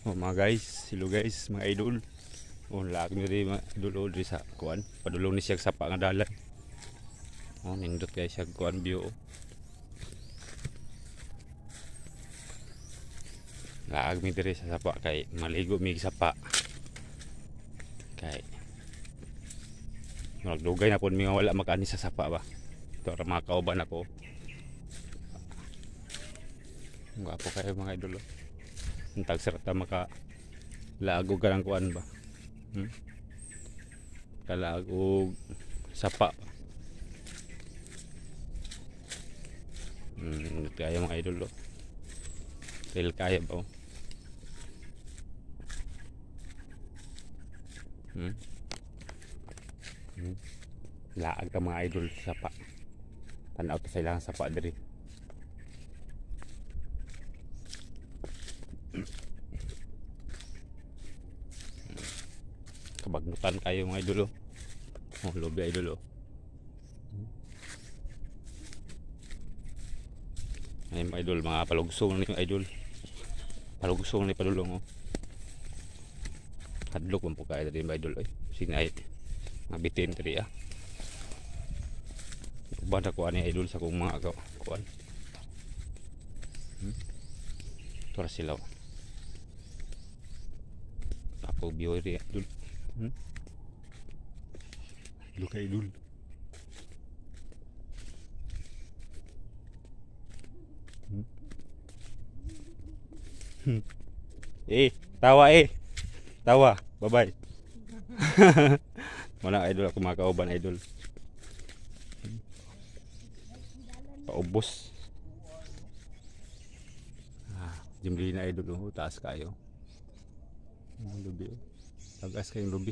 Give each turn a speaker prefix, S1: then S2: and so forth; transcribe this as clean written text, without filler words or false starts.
S1: Oh mga guys, hello guys, mga idol. Oh, laag nyo rin mga idol o rin sa kuan. Padulong ni siya sa pa nga dalan. Oh, nindot guys siya kuan view. Oh. Laag mi diri sa sapa kay maligo mi sa sapa. Kay magdugay na pud mi nga wala makani sa sapa ba. Ito ra mga kauban ako. Gwapo kayo mga idol. Oh. Untag serta maka laag og kanang kuan ba. Kalaag og sapa. Kaya mga idol. Oh. Real kaya ba? Oh. Laag ka mga idol sa sapa. Tanaw to sa ilang sapa diri. Kabagnutan kayo mga idol. Oh. Oh, lobe idol. Oh. Ay mga idol, mga palugsong ni idol. Palugsong ni padulong. Oh. Hadlok man po kaya diri mga idol. Sinay mabitin diri ah. Banda ko ani idol sa kong mga kuan. Tora sila. Ako biyo ri idol. Look idol. Tawa Tawa. Bye-bye. Wala idol ako mga kauban idol. Paubos. Jimli na idol. Oh, taas kayo. Lubi. Tagas kayong lubi.